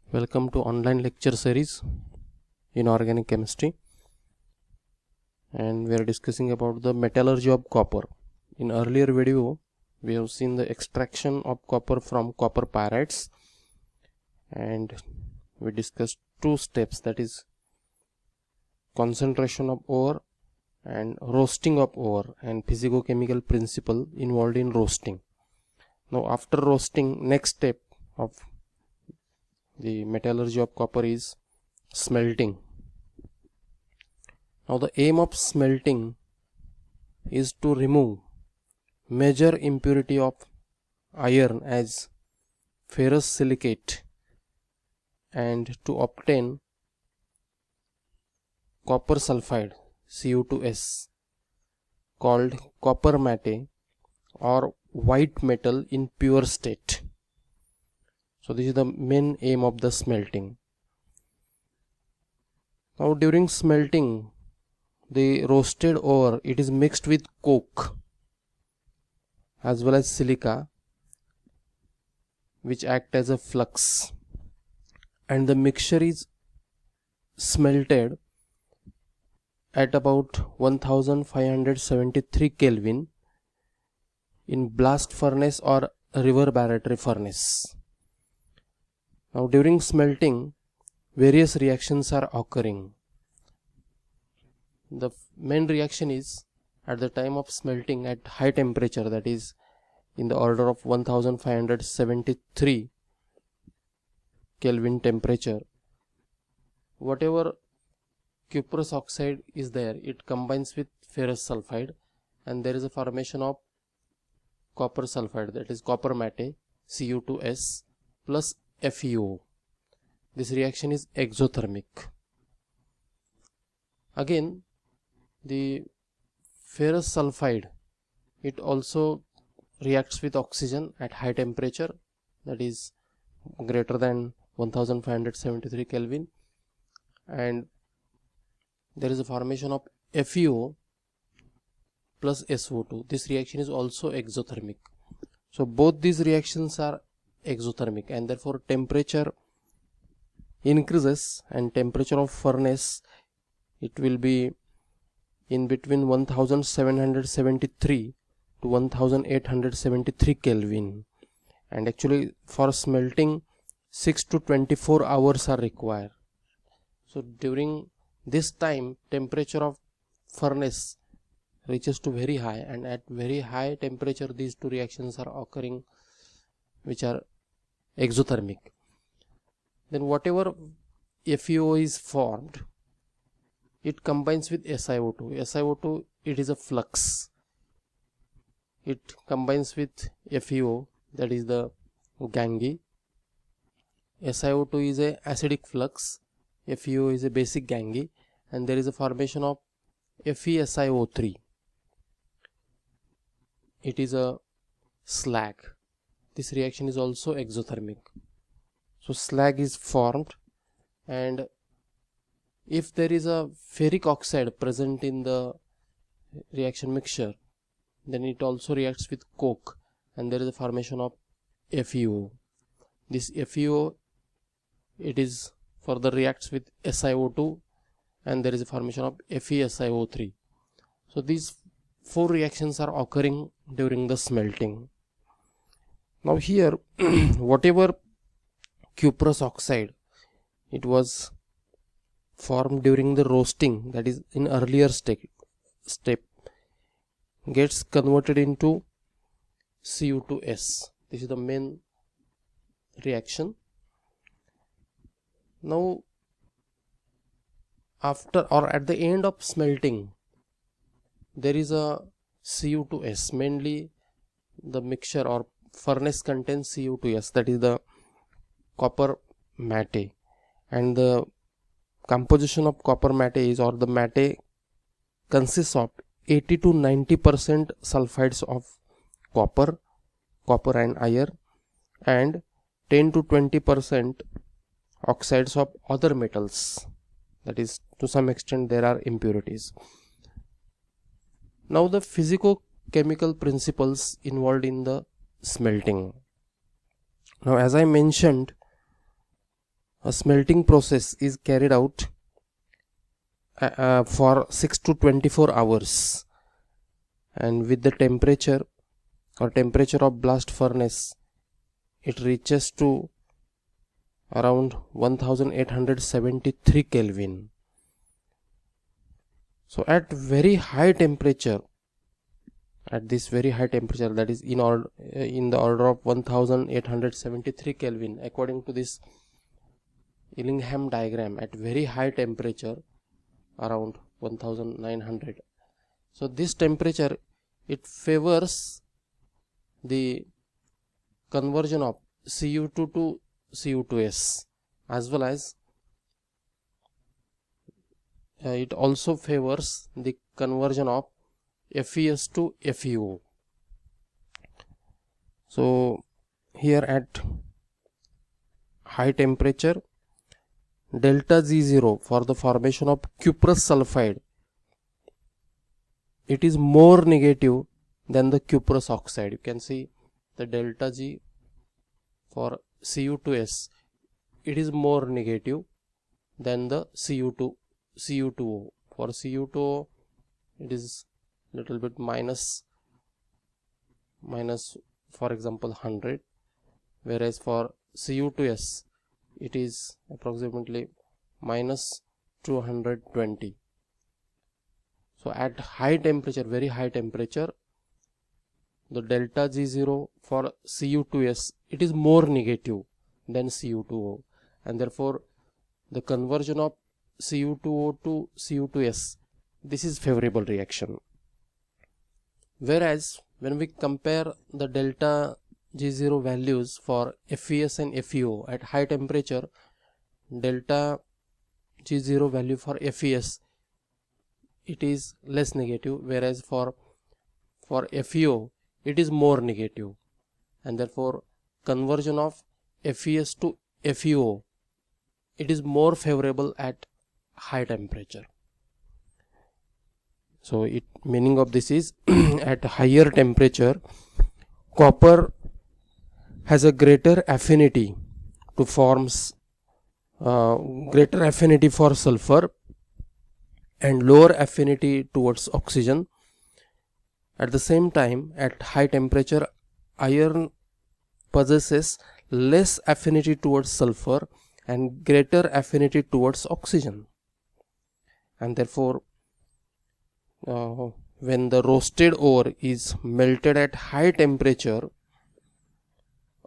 Welcome to online lecture series in organic chemistry, and we are discussing about the metallurgy of copper. In earlier video we have seen the extraction of copper from copper pyrites, and we discussed two steps, that is concentration of ore and roasting of ore, and physicochemical principle involved in roasting. Now after roasting, next step of the metallurgy of copper is smelting. Now the aim of smelting is to remove major impurity of iron as ferrous silicate and to obtain copper sulfide Cu2S called copper matte or white metal in pure state. So this is the main aim of the smelting. Now during smelting, the roasted ore, it is mixed with coke as well as silica, which act as a flux, and the mixture is smelted at about 1573 Kelvin in blast furnace or reverberatory furnace. Now during smelting, various reactions are occurring. The main reaction is at the time of smelting at high temperature, that is in the order of 1573 Kelvin temperature. Whatever cuprous oxide is there, it combines with ferrous sulfide, and there is a formation of copper sulfide, that is copper matte Cu2S plus FeO. This reaction is exothermic. Again, the ferrous sulfide, it also reacts with oxygen at high temperature, that is greater than 1573 Kelvin, and there is a formation of FeO plus SO2. This reaction is also exothermic. So both these reactions are exothermic, and therefore temperature increases, and temperature of furnace, it will be in between 1773 to 1873 Kelvin, and actually for smelting 6 to 24 hours are required. So during this time, temperature of furnace reaches to very high, and at very high temperature these two reactions are occurring, which are exothermic. Then whatever FeO is formed, it combines with SiO2. SiO2, it is a flux. It combines with FeO, that is the Gangue. SiO2 is a acidic flux, FeO is a basic Gangue, and there is a formation of FeSiO3. It is a slag. This reaction is also exothermic. So slag is formed, and if there is a ferric oxide present in the reaction mixture, then it also reacts with coke, and there is a formation of FeO. This FeO, it is further reacts with SiO2, and there is a formation of FeSiO3. So these four reactions are occurring during the smelting. Now here whatever cuprous oxide, it was formed during the roasting, that is in earlier step, gets converted into Cu2S. This is the main reaction. Now after or at the end of smelting, there is a Cu2S. Mainly the mixture or furnace contains Cu2S, that is the copper matte, and the composition of copper matte is, or the matte consists of 80 to 90% sulfides of copper and iron, and 10 to 20% oxides of other metals, that is to some extent there are impurities. Now the physico-chemical principles involved in the smelting. Now as I mentioned, a smelting process is carried out for 6 to 24 hours, and with the temperature of blast furnace, it reaches to around 1873 Kelvin. So at very high temperature, at this very high temperature, that is in the order of 1873 Kelvin, according to this Ellingham diagram, at very high temperature around 1900. So this temperature, it favors the conversion of Cu2 to Cu2s, as well as it also favors the conversion of FES to FeO. So here at high temperature, delta G0 for the formation of cuprous sulfide, it is more negative than the cuprous oxide. You can see the delta G for Cu2s, it is more negative than the Cu2O. For Cu2O, it is little bit minus for example 100, whereas for Cu2s it is approximately minus 220. So at high temperature, very high temperature, the delta G0 for Cu2s, it is more negative than Cu2O, and therefore the conversion of Cu2O to Cu2s, this is favorable reaction. Whereas when we compare the delta G0 values for FES and FeO at high temperature, delta G0 value for FES, it is less negative, whereas for FeO it is more negative, and therefore conversion of FES to FeO, it is more favorable at high temperature. So meaning of this is at higher temperature, copper has a greater affinity to forms greater affinity for sulfur and lower affinity towards oxygen. At the same time, at high temperature, iron possesses less affinity towards sulfur and greater affinity towards oxygen, and therefore when the roasted ore is melted at high temperature,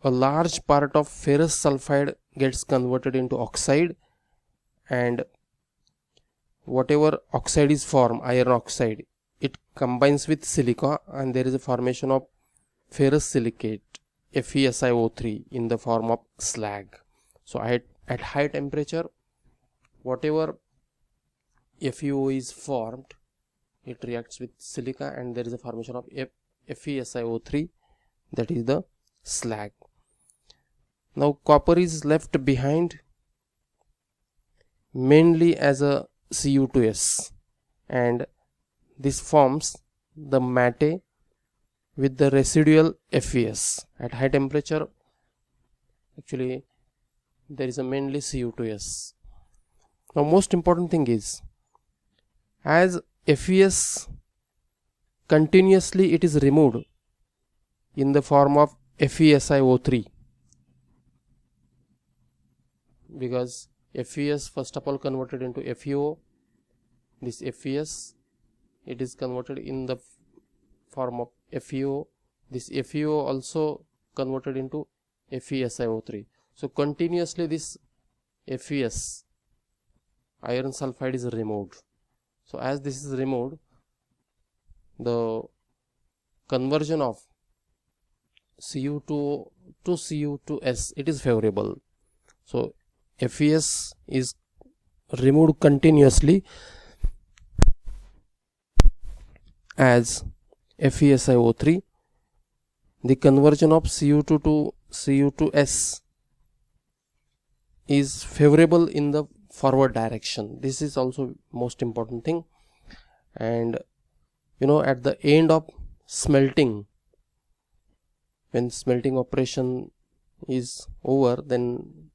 a large part of ferrous sulfide gets converted into oxide, and whatever oxide is formed, iron oxide, it combines with silica, and there is a formation of ferrous silicate, FeSiO3, in the form of slag. So at high temperature, whatever FeO is formed, it reacts with silica, and there is a formation of FeSiO3, that is the slag. Now copper is left behind mainly as a Cu2s, and this forms the matte with the residual FeS. At high temperature, actually there is a mainly Cu2s. Now most important thing is, as FeS continuously it is removed in the form of FeSiO3, because FeS first of all converted into FeO, this FeS, it is converted in the form of FeO, this FeO also converted into FeSiO3. So continuously this FeS, iron sulfide, is removed. So as this is removed, the conversion of Cu2 to Cu2s, it is favorable. So FeS is removed continuously as FeSiO3. The conversion of Cu2 to Cu2s is favorable in the forward direction. This is also most important thing. And at the end of smelting, when smelting operation is over, then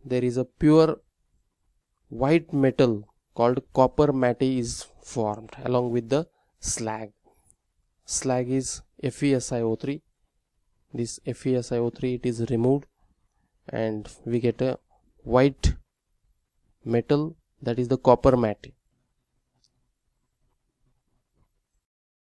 there is a pure white metal called copper matte is formed along with the slag. Slag is FeSiO3. This FeSiO3, it is removed and we get a white metal, that is the copper matte.